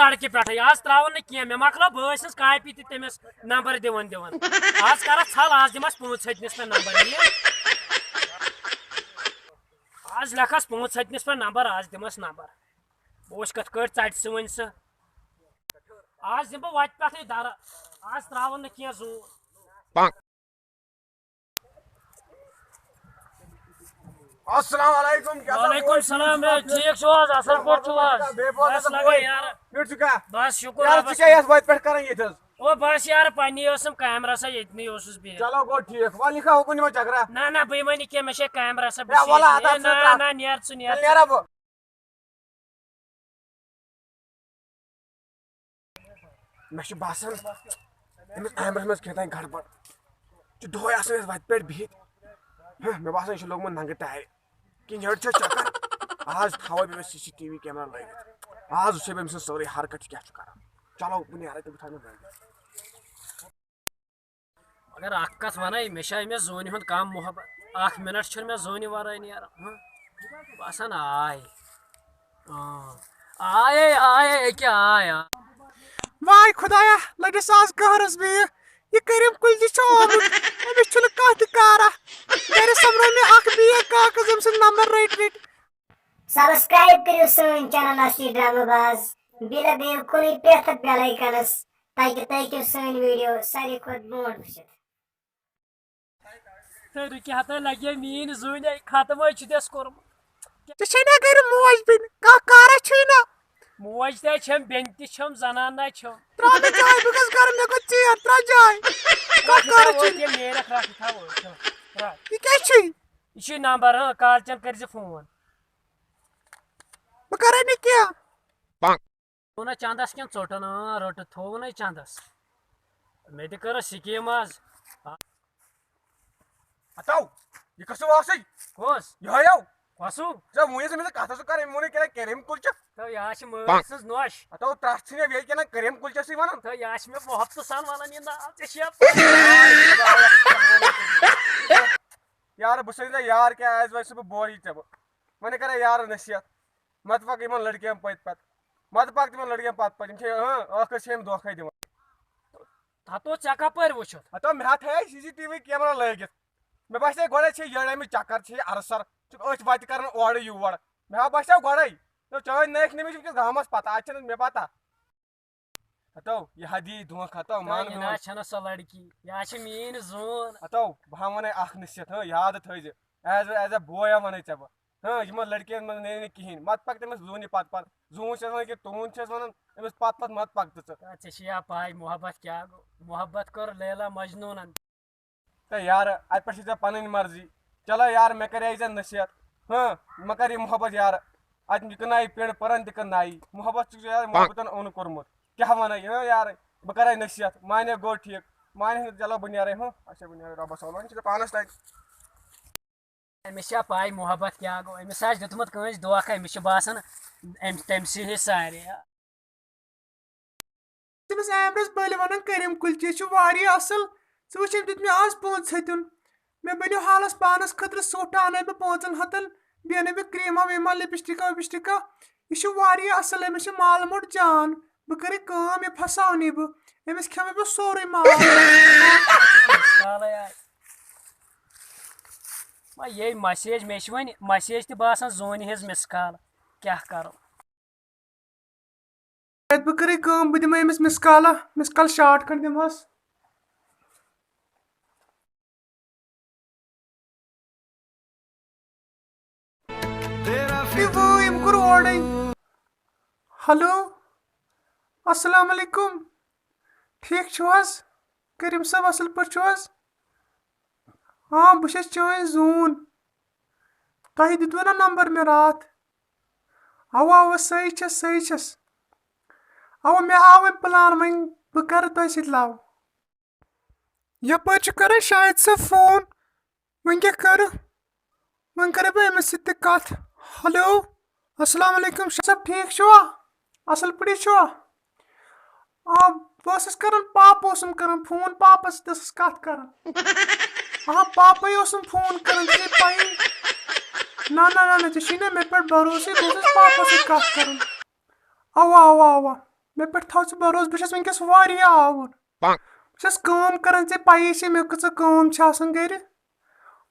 लड़के पे आज त्रावन मे मकलो बस कापी तमिस नंबर दिवन दिवन आज कर छल आज दिमस 5 पे नंबर आज लेखस 5 पे नंबर आज दिमस नंबर बह कथ कट चट वन सह आज दिम बह वत पे दर आज त्रावन जोर अस्सलाम वालेकुम सलाम ठीक छो आज असल पट छो आज बस लगे यार फिर चुका बस शुक्र यार रब्बस क्या यस वत पे करन ये ओ बस यार पन्नी ओसम कैमरा सा इतनी ओसुस बे चलो गो ठीक वाल लिखा हुकुन में चकरा ना ना बेईमानी के में कैमरा सा या वाला आता ना ना नियर सु नियर अब मैं बासन इस कैमरा में कहता गड़बड़ जो दो आसन वत पे बिहित मैं बासन ये लोग नंगे तैयार कि नड़ चक्कर आज थो पे CCTV कैमरा लगित आज उसे पे सारी हरकत क्या कर चलो बुनियाद तुम थाना अगर अक्कस वन मे जोन हुंद कम मोहब्बत 1 मिनट मे जोन वर नीर बसान आय आय आय क्या आय वाय खुदाया लगिस आज कहरस बे ये करीम कुल अमिस कह कारा गर समरो मे अख बे कागज अम नंबर रट सब्सक्राइब करियो सन चैनल असली ड्रामाबाज बिल देव कोई पेथ बेल आइकनस ताकि तक सन वीडियो सारी खुद मोड वुचित रुक हता लगे मीन जोन खत्म दस कोर्म ना गर मोज बिन का कारा छना मोज तम बेन तम जनान तम त्रा मे जाय बगस घर में को चेर त्रा जाय का कारा छ ये मेरे रख था ये क्या छ ये नंबर काल चन कर फोन बह कर क्या थोन चंदस क्या चोटन रोट थोन चंदस मे कर स्कीम आज अतो ये कसो वासै कोस यो कसु जब मुझे से कथा कर मुने क्या करीम कुलच तो याश मस नोश अतो त्रास ने वे क्या करीम कुलच सी वन तो याश में मोहब्बत सान वाला नी ना यार बस यार क्या आज वैसे बोरी तब मैंने करा यार नसीहत मत पक इन लड़कियों पत पत मत पक तिम लड़कियों पत पत आखिर से धोखा दिवान हतो चका पर वुचत अतो मे थे CCTV कैमरा लगित मे बसे गोड़े ये चक्कर अरसर अच वत कर ओर योर मे बसे गोड़े तो चाहे नख नमिस गामस पता आज मे पता अतो यह हदी धोखा तो मान ना छन स लड़की या छ मीन जोन अतो बह वन नसीहत याद थज एज ए बॉय वन ऐ यम लड़कियन मन ने कहें मत पक तमिस जून पत पत जून कि तुन वन अमिस पत पत मत पक चा पाई मोहब्बत क्या गो मोहब्बत कर लैला मजनून तो यार अत पे पन मर्जी चलो यार मे कर नसीहत मे कर मोहब्बत यार अत कनाई पेड़ परन तनाई मोहब्बत मोहब्बत ओन कोर्मुत क्या वन यार बह कर नसीहत माने गो ठीक माने चलो बह नीर अच्छा बह नीर रबस पानस तक अमिस पाई मोहब्बत क्या गो अमिस दुतमुत कंस धोखा अमिस बासान तम सी सारे तमिस आमरस बल वन करीम कुलचे असल स वो दित मे आज 500 मे बनो हालस पानस खतर सोट अन बह 500 बे अन बह क्रीमा वीमा लिपस्टिका विपस्टिका यह असल अमिस माल मोट जान बह कर ये फसावनी बह अमिस खेमे बह सोरे माल ये मैसेज मे वन मैसेज तसान जोन हज मिस कॉल क्या करो बह कर बह दिम अमिस मिस कॉल शार्ट कर दिमहस हेलो अस्सलाम वालेकुम ठीक छो करीम साहब असल पर छो हाँ बस चन जून तुम दितव ना नंबर मे रात अवा अवा सही छस अवा मे आव प्लान वन बह कर तुम सत लव यपर कर शायद से फोन वन क्या कर वन कर बह अमिस सत कथ हेलो अस्सलाम वालेकुम सब ठीक छो असल पड़ी छो बस कर पाप कर फोन पापस कथ कर हाँ पापे फोन कर पाई ना ना ना ना मे पे भरोसे पापा कथ कर अवा अवा अवा मे पे थो भरोस बस वनकस आवर बस कर पी मे कच गर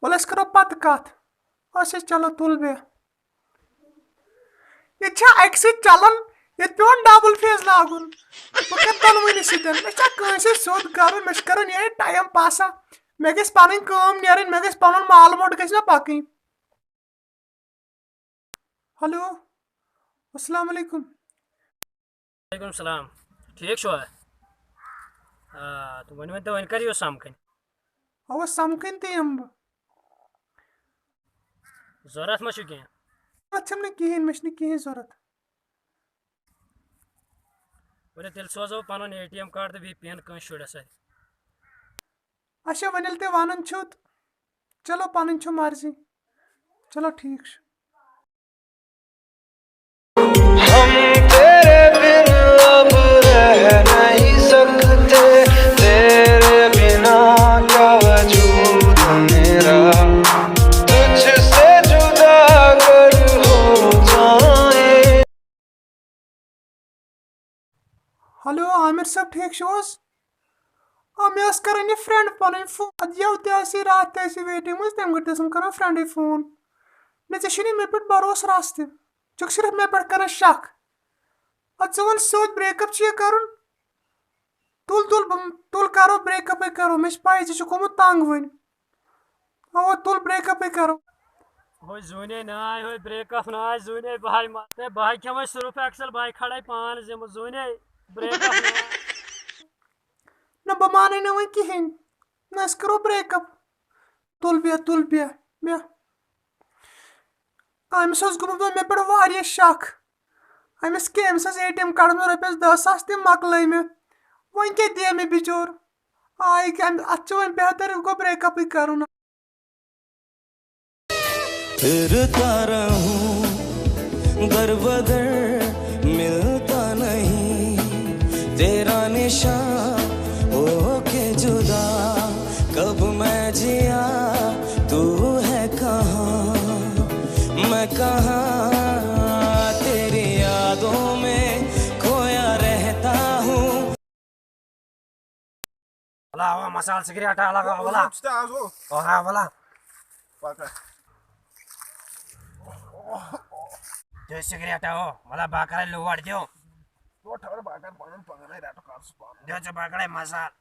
वल करो पत कत अच्छा चलो तुल बे ये अक चलान ये पे डबल फेस लागुन बह कर दनवनी सैसे सोद कर मे कर ये टाइम पासा मे गई पन नीर मे गई पन माल मोट गई पक हेलो अस्सलाम वालेकुम। वालेकुम सलाम। ठीक छो तो वन तो वन कर समकन अव समकन तम बह जरूरत मा कह जरूरत कहें मे कहें जरूरत वन तेल सोजो पन ATM कार्ड तो बी पेन कस शुरस अच्छा वन ते वन चलो पन मर्जी चलो ठीक हम तेरे बिन अब रह नहीं सकते, तेरे बिना क्या वजूद मेरा, तुझसे जुदा अगर हो जाए। हेलो आमिर साहब ठीक छोस मे कर फ्रेंड पन फोन यव ते रात ते वेटिंग मज तम गम कर फ्रेंड फोन मे ऐ मे पे भरोस रस तुक सिर्फ मे पे कर शक वन सोद ब्रेकअप कर तुल तुल तुल करो ब्रेकअप करो मे पाई गोमुत तंग वन अव तुल ब्रेकअप करो हो जूने नाय हो ब्रेकअप नाय जूने भाई माते भाई क्या मैं सिर्फ एक्सल भाई खड़ाई पान जिम जूने ब्रेकअप नाय न बह मान ना वन कहें न करो ब्रेकअप तुल बे मे अमिस गोमुत मे पे शक अमिस के अमिस ATM कार्ड में रपस 10,000 तम मकल मे वन क्या दे मे बिचोर आई अत वन बेहतर गो ब्रेकअप कर फिरता रहूं दर बदर मिलता नहीं तेरा निशान होके जुदा, कब मैं जिया तू है कहाँ, मैं कहाँ तेरी यादों में खोया रहता हूँ। वाला मसाला सिगरेट लगा वाला ओहा वाला जो सिगरेट हो वाला बाकरा लोवाड़ दो दो जो बाकरा मसाल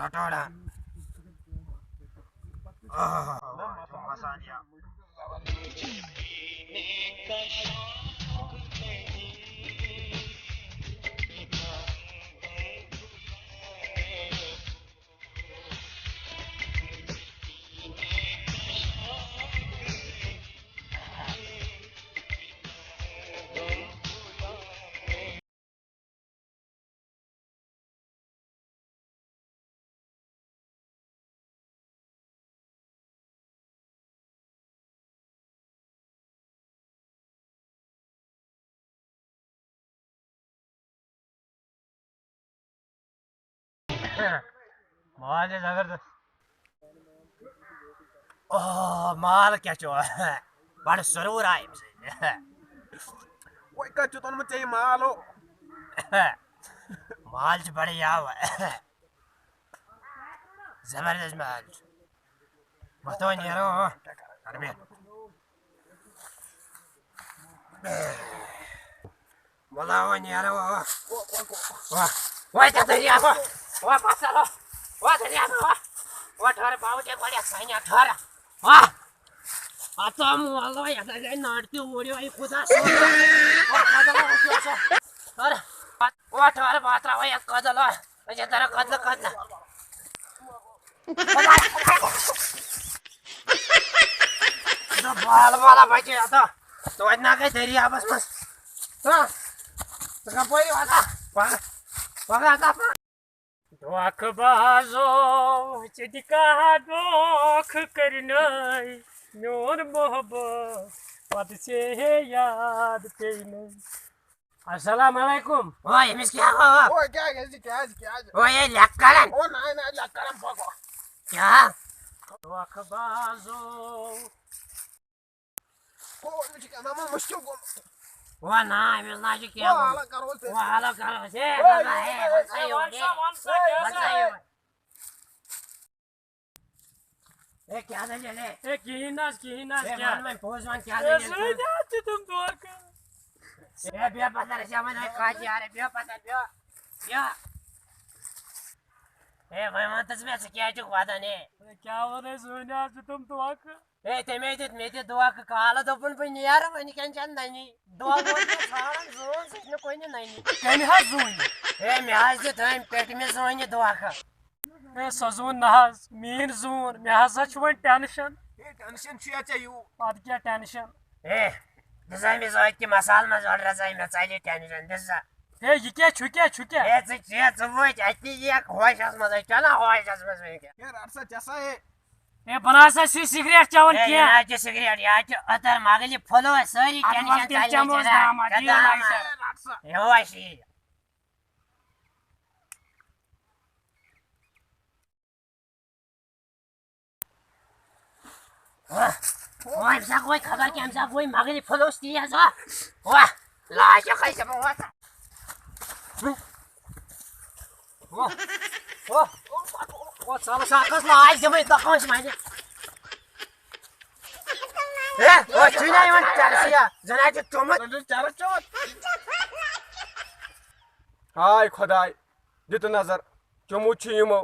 रटोड़ा मसालिया माल जबरदस्त ओह माल क्या चो बड़ जरूर आए वो कच्चो तो में चाहिए माल हो माल बढ़िया हुआ जबरदस्त माल बताओ यारो अरे बोलाओ यारो वाह वाह दरिया वाह पासा वाह दरिया वाह ठहर बाबू के बढ़िया साइया ठहर वाह आता मुआलो या दे नाटती ओडियो आई खुदा सो वाह कदला ओसो अरे वाह ठहर बात्रा वाह कदला अजे तेरा कदला तो बाल वाला बचे आता तो इतना के दरिया बस हां तो का पोई वाला वाला आता दोख बाजो चिदिका दोख करनाई मोर मोहब्बत पद से है याद तेने अस्सलाम वालेकुम ओए मिस क्या हो ओए क्या ओए लक्कड़न ओ ना लक्कड़न पको क्या धोखबाजो वो ना अमिस ना क्या वो हालत करो से ए क्या दलील है ए किहिनास क्या मैं पोज वन क्या दलील है तुम धोखा ए बिया पता रे श्याम ने काज यार बिया पता बिया ए भाई मैं तस्वीर से क्या चुक वादा ने क्या हो रे सोनिया तुम धोखा ए ते में धोखा काला दोपन पे यार मैं कैंचन नहीं धोखा सारा जोन से कोई नहीं कहीं हां जोन ए मैं आज दे टाइम पेट में जोन धोखा ए सजून नहाज मीन जून मे हसा वन टेंशन पद क्या टेंशन ए दिसा मे जो कि मसाल में जोड़ रजा मे चले टेंशन दिसा ए ये क्या छुक्या ए च वो अति ये होशस मज चला होशस मज यार अरसा जैसा है ए बना सा सिगरेट चावन क्या ए आज सिगरेट या अतर मागली फॉलो सारी टेंशन चले ए होशी वाह ऐसा कोई खबर क्या हमसा कोई मांगे फलोस दिया जा वाह लाश कैसे सब वाह वाह साला साकस लाश जब इतना से मारे ए वो चुना ये चलसिया जना के चमत हाय खुदाय दित नजर चमू छ यमो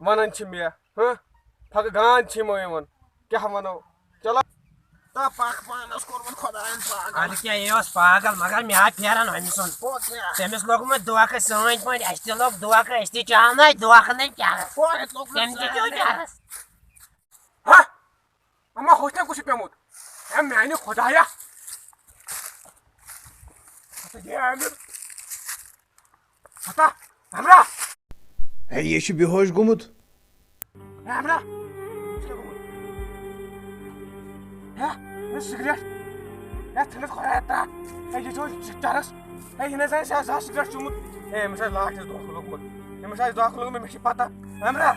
वनन छ मे ह फग गान छ यमो यमन क्या वनो चलो ता पाक पानस कोरमन खुदायन पागल अरे क्या ये उस पागल मगर मैं हाथ फेरन हम सुन तेमिस लोग में दुआ के समझ पड़ ऐसे लोग दुआ के ऐसे चाहना दुआ करने क्या तेम के क्यों चाह हां अम्मा होता कुछ पे मुत ए मैंने खुदाया तो ये आमिर पता हमरा है ये छ बेहोश गुमुत हमरा सिगरेट या थले खोयाता ए ये जो चरस ए ये नजर से जा सिगरेट चुमुत ए मिसा लाट दो खलोग मत ए मिसा दो खलोग में मिशी पता हमरा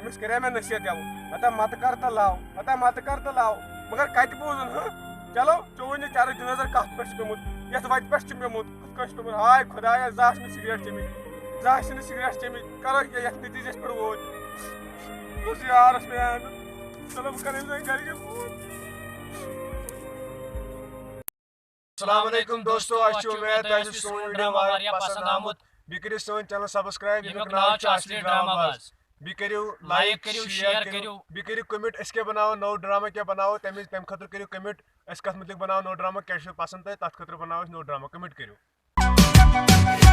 मिस करे में नशिया जाओ अता मत कर लाओ मगर काट बोजन ह चलो चोवन चार नजर काट पेश पेमुत यत वाट पेश पेमुत कश पेमुत हाय खुदाया जास में सिगरेट चमी करो ये यत नतीजे पर वो उस यार में चलो करें घर के अस्सलाम वालेकुम दोस्तों आज उम्मीद है कि सोन वीडियो वारिया पसंद आमुत बिकरी सोन चैनल सब्सक्राइब यमुक नाम छ असली ड्रामाबाज बिकरियो लाइक करियो शेयर करियो बिकरियो कमेंट इसके बनाओ नो ड्रामा क्या बनाओ तम खतर करियो कमेंट इस कथ मतलब बनाओ नो ड्रामा क्या पसंद है तथ खतर बनाओ नो ड्रामा कमेंट करियो